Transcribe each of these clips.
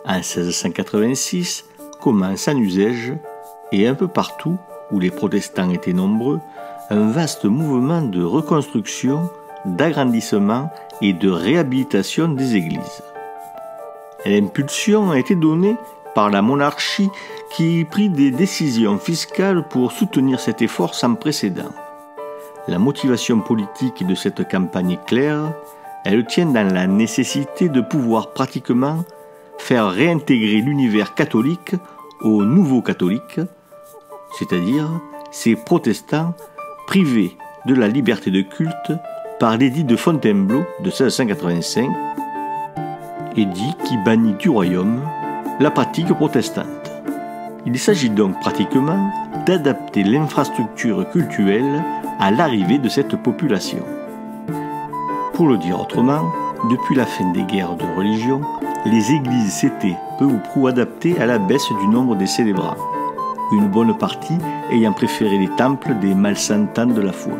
En 1686, commence en Uzège, et un peu partout où les protestants étaient nombreux, un vaste mouvement de reconstruction, d'agrandissement et de réhabilitation des églises. L'impulsion a été donnée par la monarchie qui prit des décisions fiscales pour soutenir cet effort sans précédent. La motivation politique de cette campagne est claire, elle tient dans la nécessité de pouvoir pratiquement faire réintégrer l'univers catholique aux nouveaux catholiques, c'est-à-dire ces protestants privés de la liberté de culte par l'édit de Fontainebleau de 1685, édit qui bannit du royaume la pratique protestante. Il s'agit donc pratiquement d'adapter l'infrastructure cultuelle à l'arrivée de cette population. Pour le dire autrement, depuis la fin des guerres de religion, les églises s'étaient peu ou prou adaptées à la baisse du nombre des célébrants, une bonne partie ayant préféré les temples des malsentants de la foi.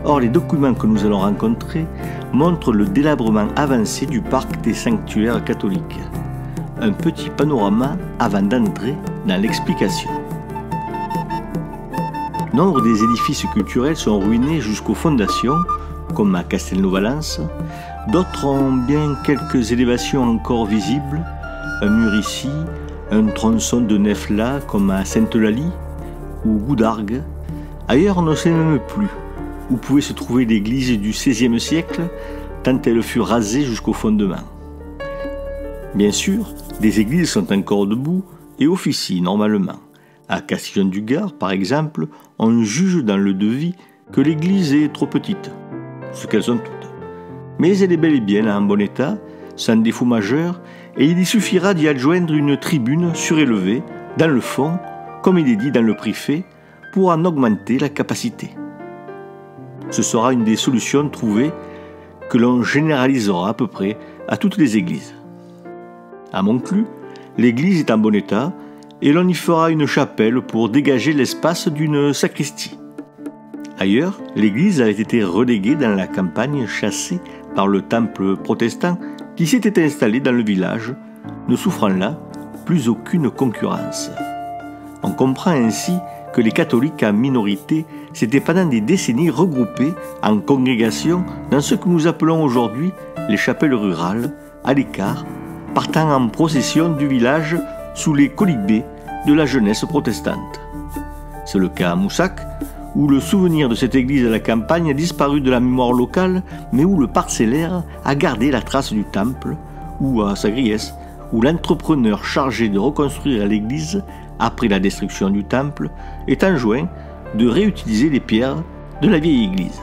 Or, les documents que nous allons rencontrer montrent le délabrement avancé du parc des sanctuaires catholiques. Un petit panorama avant d'entrer dans l'explication. Nombre des édifices culturels sont ruinés jusqu'aux fondations, comme à Castelnau-Valence. D'autres ont bien quelques élévations encore visibles, un mur ici, un tronçon de nef là, comme à Sainte-Eulalie ou Goudargues. Ailleurs, on ne sait même plus où pouvait se trouver l'église du XVIe siècle, tant elle fut rasée jusqu'au fondement. Bien sûr, des églises sont encore debout et officient normalement. À Castillon-du-Gard, par exemple, on juge dans le devis que l'église est trop petite, ce qu'elles sont toutes. Mais elle est bel et bien en bon état, sans défaut majeur, et il y suffira d'y adjoindre une tribune surélevée, dans le fond, comme il est dit dans le préfet, pour en augmenter la capacité. Ce sera une des solutions trouvées que l'on généralisera à peu près à toutes les églises. À Monclus, l'église est en bon état et l'on y fera une chapelle pour dégager l'espace d'une sacristie. Ailleurs, l'église a été reléguée dans la campagne, chassée par le temple protestant qui s'était installé dans le village, ne souffrant là plus aucune concurrence. On comprend ainsi que les catholiques en minorité s'étaient pendant des décennies regroupés en congrégations dans ce que nous appelons aujourd'hui les chapelles rurales, à l'écart, partant en procession du village sous les colibés de la jeunesse protestante. C'est le cas à Moussac, où le souvenir de cette église à la campagne a disparu de la mémoire locale, mais où le parcellaire a gardé la trace du temple, ou à Sagriès, où l'entrepreneur chargé de reconstruire l'église, après la destruction du temple, est enjoint de réutiliser les pierres de la vieille église.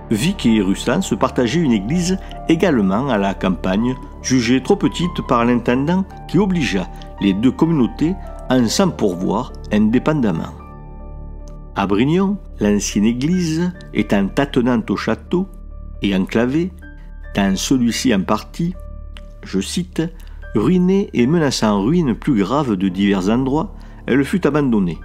Vic et Russan se partageaient une église également à la campagne, jugée trop petite par l'intendant qui obligea les deux communautés à s'en pourvoir indépendamment. À Brignon, l'ancienne église étant attenante au château et enclavée, dans celui-ci en partie, je cite, ruinée et menaçant ruine plus grave de divers endroits, elle fut abandonnée,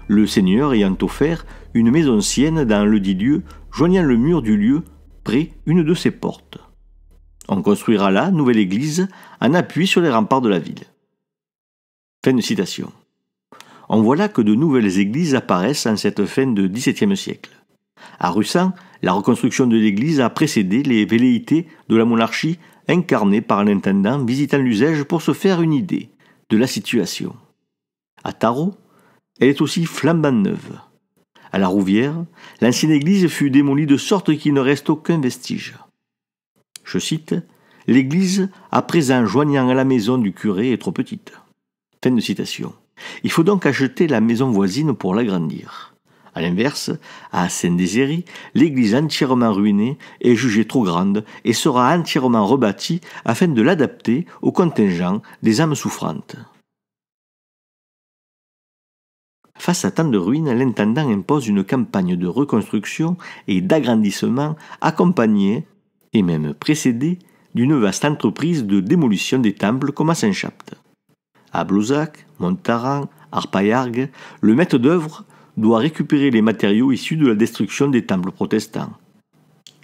le seigneur ayant offert une maison sienne dans le dit lieu, joignant le mur du lieu près une de ses portes. On construira là nouvelle église en appui sur les remparts de la ville. Fin de citation. On voit là que de nouvelles églises apparaissent en cette fin de XVIIe siècle. À Russan, la reconstruction de l'église a précédé les velléités de la monarchie incarnées par l'intendant visitant l'Uzège pour se faire une idée de la situation. À Tarot, elle est aussi flambant neuve. À la Rouvière, l'ancienne église fut démolie de sorte qu'il ne reste aucun vestige. Je cite, « L'église, à présent joignant à la maison du curé, est trop petite. » Fin de citation. Il faut donc acheter la maison voisine pour l'agrandir. A l'inverse, à Saint-Désiré, l'église entièrement ruinée est jugée trop grande et sera entièrement rebâtie afin de l'adapter au contingent des âmes souffrantes. Face à tant de ruines, l'intendant impose une campagne de reconstruction et d'agrandissement accompagnée et même précédée d'une vaste entreprise de démolition des temples comme à Saint-Chapte. À Blozac, Montaran, Arpaillargues, le maître d'œuvre doit récupérer les matériaux issus de la destruction des temples protestants.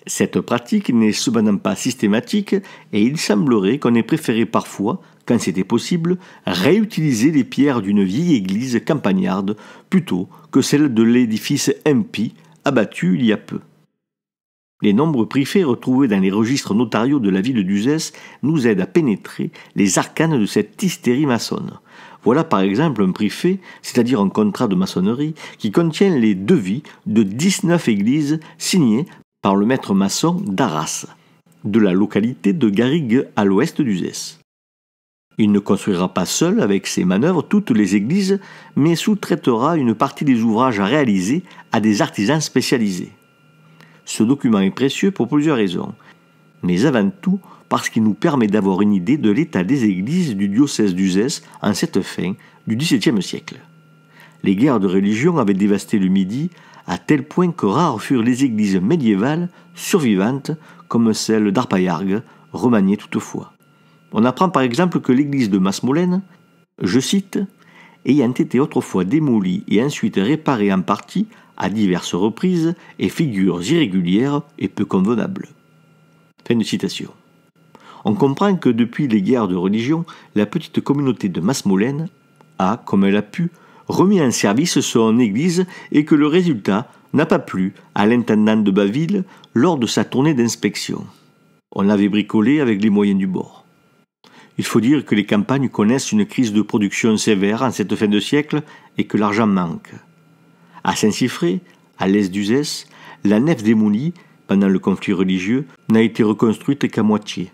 Cette pratique n'est cependant pas systématique et il semblerait qu'on ait préféré parfois, quand c'était possible, réutiliser les pierres d'une vieille église campagnarde plutôt que celles de l'édifice impie abattu il y a peu. Les nombreux préfets retrouvés dans les registres notariaux de la ville d'Uzès nous aident à pénétrer les arcanes de cette hystérie maçonne. Voilà par exemple un préfet, c'est-à-dire un contrat de maçonnerie, qui contient les devis de 19 églises signées par le maître maçon d'Arras, de la localité de Garrigue à l'ouest d'Uzès. Il ne construira pas seul avec ses manœuvres toutes les églises, mais sous-traitera une partie des ouvrages à réaliser à des artisans spécialisés. Ce document est précieux pour plusieurs raisons, mais avant tout parce qu'il nous permet d'avoir une idée de l'état des églises du diocèse d'Uzès en cette fin du XVIIe siècle. Les guerres de religion avaient dévasté le Midi à tel point que rares furent les églises médiévales survivantes comme celle d'Arpaillargues, remaniée toutefois. On apprend par exemple que l'église de Masmolène, je cite, ayant été autrefois démolie et ensuite réparée en partie à diverses reprises et figures irrégulières et peu convenables. Fin de citation. On comprend que depuis les guerres de religion, la petite communauté de Masmolène a, comme elle a pu, remis en service son église et que le résultat n'a pas plu à l'intendant de Baville lors de sa tournée d'inspection. On l'avait bricolé avec les moyens du bord. Il faut dire que les campagnes connaissent une crise de production sévère en cette fin de siècle et que l'argent manque. À Saint-Siffré, à l'est d'Uzès, la nef démolie, pendant le conflit religieux, n'a été reconstruite qu'à moitié.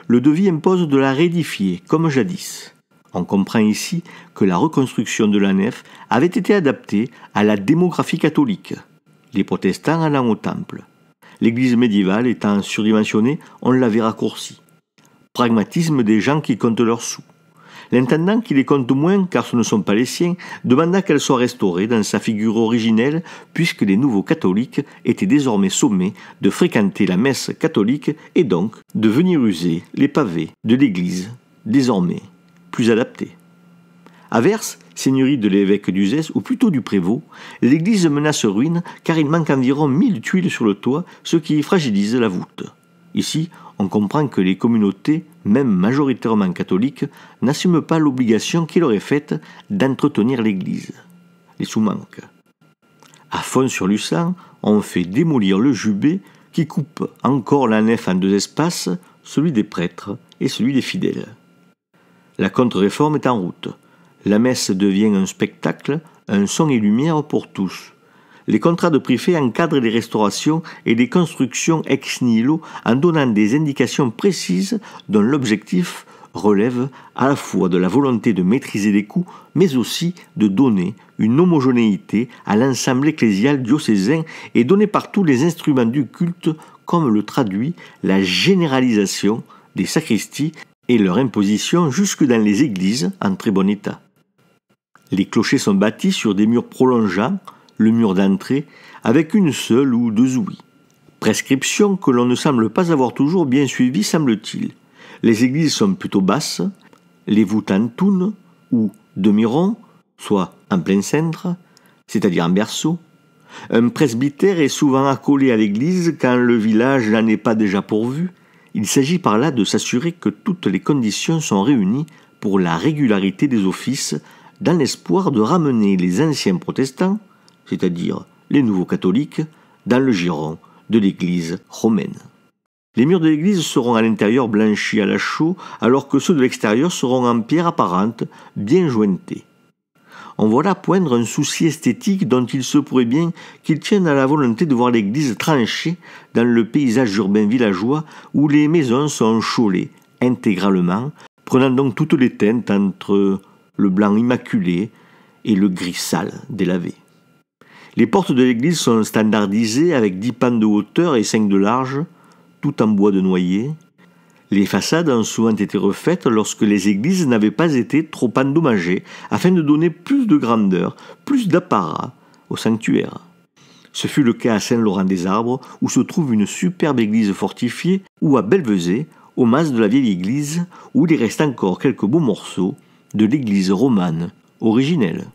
Le devis impose de la réédifier, comme jadis. On comprend ici que la reconstruction de la nef avait été adaptée à la démographie catholique, les protestants allant au temple. L'église médiévale étant surdimensionnée, on l'avait raccourcie. Pragmatisme des gens qui comptent leurs sous. L'intendant, qui les compte moins car ce ne sont pas les siens, demanda qu'elle soit restaurée dans sa figure originelle puisque les nouveaux catholiques étaient désormais sommés de fréquenter la messe catholique et donc de venir user les pavés de l'église, désormais plus adaptés. À Vers, seigneurie de l'évêque d'Uzès, ou plutôt du prévôt, l'église menace ruine car il manque environ 1000 tuiles sur le toit, ce qui fragilise la voûte. Ici, on comprend que les communautés, même majoritairement catholiques, n'assument pas l'obligation qui leur est faite d'entretenir l'église. Les sous-manques. À Font-sur-Luçan, on fait démolir le jubé qui coupe encore la nef en deux espaces, celui des prêtres et celui des fidèles. La contre-réforme est en route. La messe devient un spectacle, un son et lumière pour tous. Les contrats de préfet encadrent les restaurations et les constructions ex nihilo en donnant des indications précises dont l'objectif relève à la fois de la volonté de maîtriser les coûts, mais aussi de donner une homogénéité à l'ensemble ecclésial diocésain et donner partout les instruments du culte, comme le traduit la généralisation des sacristies et leur imposition jusque dans les églises en très bon état. Les clochers sont bâtis sur des murs prolongeants, le mur d'entrée, avec une seule ou deux ouïes. Prescription que l'on ne semble pas avoir toujours bien suivie, semble-t-il. Les églises sont plutôt basses, les voûtes en toune ou demi-rond, soit en plein cintre, c'est-à-dire en berceau. Un presbytère est souvent accolé à l'église quand le village n'en est pas déjà pourvu. Il s'agit par là de s'assurer que toutes les conditions sont réunies pour la régularité des offices, dans l'espoir de ramener les anciens protestants, c'est-à-dire les nouveaux catholiques, dans le giron de l'église romaine. Les murs de l'église seront à l'intérieur blanchis à la chaux, alors que ceux de l'extérieur seront en pierre apparente, bien jointés. On voit là poindre un souci esthétique dont il se pourrait bien qu'il tienne à la volonté de voir l'église tranchée dans le paysage urbain villageois où les maisons sont chaulées intégralement, prenant donc toutes les teintes entre le blanc immaculé et le gris sale délavé. Les portes de l'église sont standardisées avec 10 pans de hauteur et 5 de large, tout en bois de noyer. Les façades ont souvent été refaites lorsque les églises n'avaient pas été trop endommagées afin de donner plus de grandeur, plus d'apparat au sanctuaire. Ce fut le cas à Saint-Laurent-des-Arbres où se trouve une superbe église fortifiée ou à Belvezé, au mas de la vieille église où il reste encore quelques beaux morceaux de l'église romane originelle.